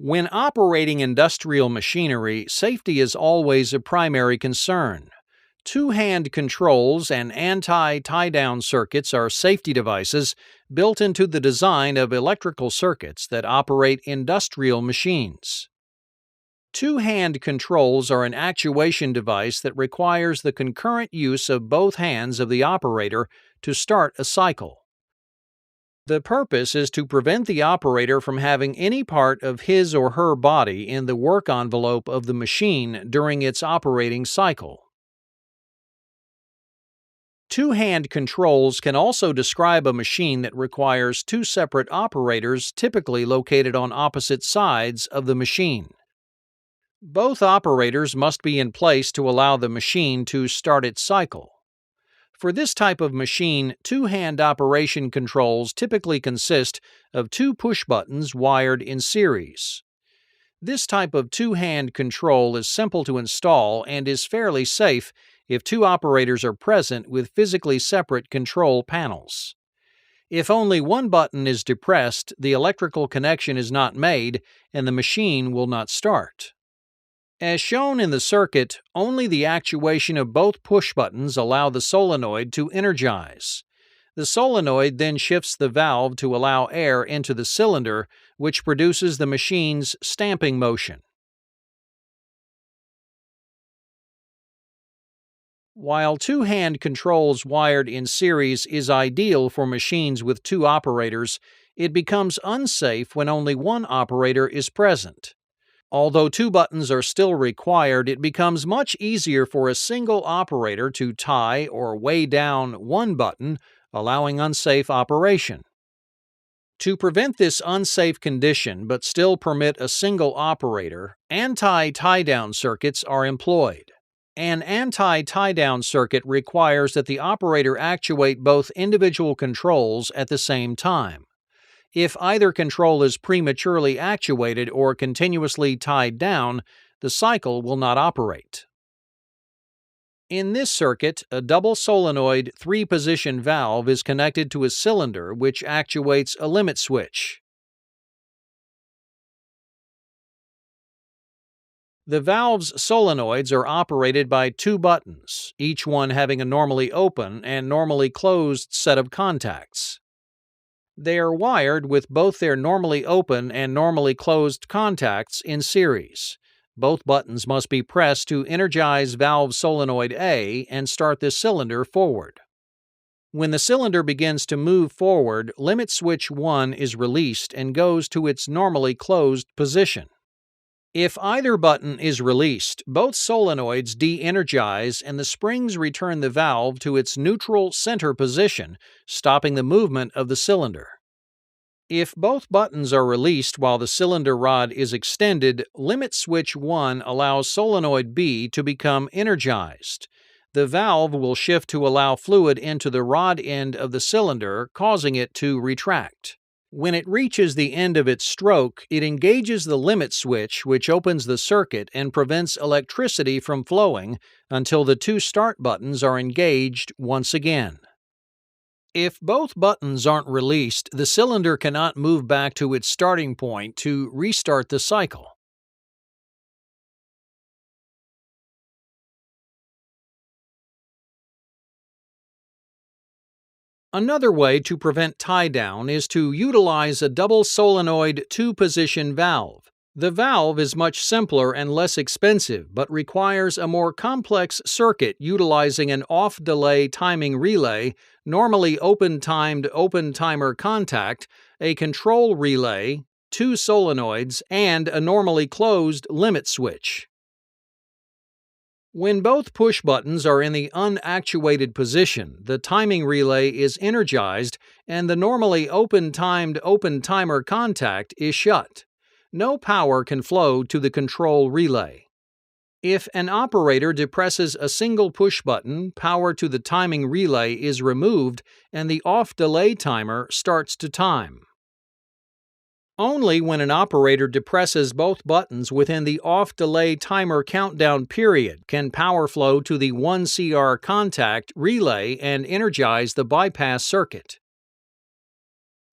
When operating industrial machinery, safety is always a primary concern. Two-hand controls and anti-tie-down circuits are safety devices built into the design of electrical circuits that operate industrial machines. Two-hand controls are an actuation device that requires the concurrent use of both hands of the operator to start a cycle. The purpose is to prevent the operator from having any part of his or her body in the work envelope of the machine during its operating cycle. Two-hand controls can also describe a machine that requires two separate operators typically located on opposite sides of the machine. Both operators must be in place to allow the machine to start its cycle. For this type of machine, two-hand operation controls typically consist of two push buttons wired in series. This type of two-hand control is simple to install and is fairly safe if two operators are present with physically separate control panels. If only one button is depressed, the electrical connection is not made and the machine will not start. As shown in the circuit, only the actuation of both push buttons allow the solenoid to energize. The solenoid then shifts the valve to allow air into the cylinder, which produces the machine's stamping motion. While two-hand controls wired in series is ideal for machines with two operators, it becomes unsafe when only one operator is present. Although two buttons are still required, it becomes much easier for a single operator to tie or weigh down one button, allowing unsafe operation. To prevent this unsafe condition but still permit a single operator, anti-tie-down circuits are employed. An anti-tie-down circuit requires that the operator actuate both individual controls at the same time. If either control is prematurely actuated or continuously tied down, the cycle will not operate. In this circuit, a double solenoid three-position valve is connected to a cylinder which actuates a limit switch. The valve's solenoids are operated by two buttons, each one having a normally open and normally closed set of contacts. They are wired with both their normally open and normally closed contacts in series. Both buttons must be pressed to energize valve solenoid A and start the cylinder forward. When the cylinder begins to move forward, limit switch 1 is released and goes to its normally closed position. If either button is released, both solenoids de-energize and the springs return the valve to its neutral center position, stopping the movement of the cylinder. If both buttons are released while the cylinder rod is extended, limit switch 1 allows solenoid B to become energized. The valve will shift to allow fluid into the rod end of the cylinder, causing it to retract. When it reaches the end of its stroke, it engages the limit switch, which opens the circuit and prevents electricity from flowing until the two start buttons are engaged once again. If both buttons aren't released, the cylinder cannot move back to its starting point to restart the cycle. Another way to prevent tie-down is to utilize a double solenoid two-position valve. The valve is much simpler and less expensive, but requires a more complex circuit utilizing an off-delay timing relay, normally open-timed open-timer contact, a control relay, two solenoids, and a normally closed limit switch. When both push buttons are in the unactuated position, the timing relay is energized and the normally open-timed open-timer contact is shut. No power can flow to the control relay. If an operator depresses a single push button, power to the timing relay is removed and the off-delay timer starts to time. Only when an operator depresses both buttons within the off-delay timer countdown period can power flow to the 1CR contact relay and energize the bypass circuit.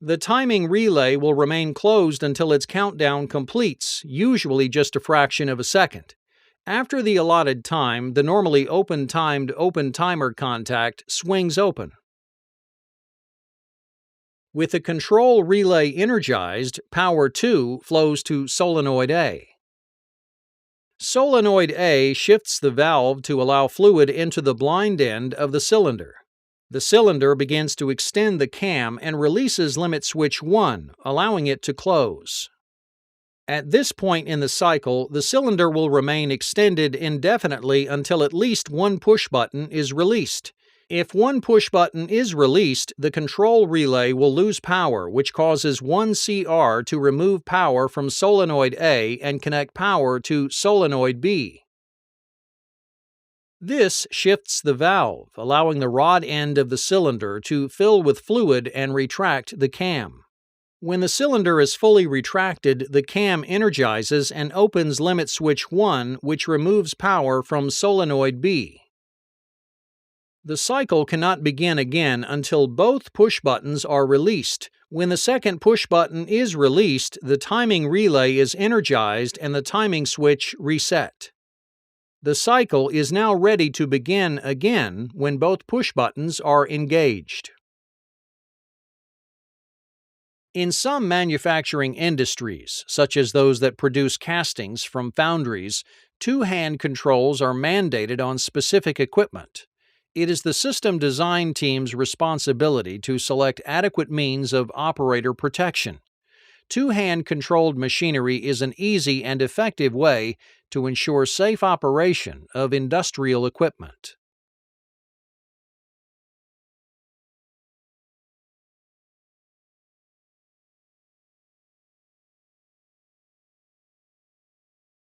The timing relay will remain closed until its countdown completes, usually just a fraction of a second. After the allotted time, the normally open-timed open timer contact swings open. With the control relay energized, power 2 flows to solenoid A. Solenoid A shifts the valve to allow fluid into the blind end of the cylinder. The cylinder begins to extend the cam and releases limit switch 1, allowing it to close. At this point in the cycle, the cylinder will remain extended indefinitely until at least one push button is released. If one push button is released, the control relay will lose power, which causes 1CR to remove power from solenoid A and connect power to solenoid B. This shifts the valve, allowing the rod end of the cylinder to fill with fluid and retract the cam. When the cylinder is fully retracted, the cam energizes and opens limit switch 1, which removes power from solenoid B. The cycle cannot begin again until both push buttons are released. When the second push button is released, the timing relay is energized and the timing switch reset. The cycle is now ready to begin again when both push buttons are engaged. In some manufacturing industries, such as those that produce castings from foundries, two-hand controls are mandated on specific equipment. It is the system design team's responsibility to select adequate means of operator protection. Two-hand controlled machinery is an easy and effective way to ensure safe operation of industrial equipment.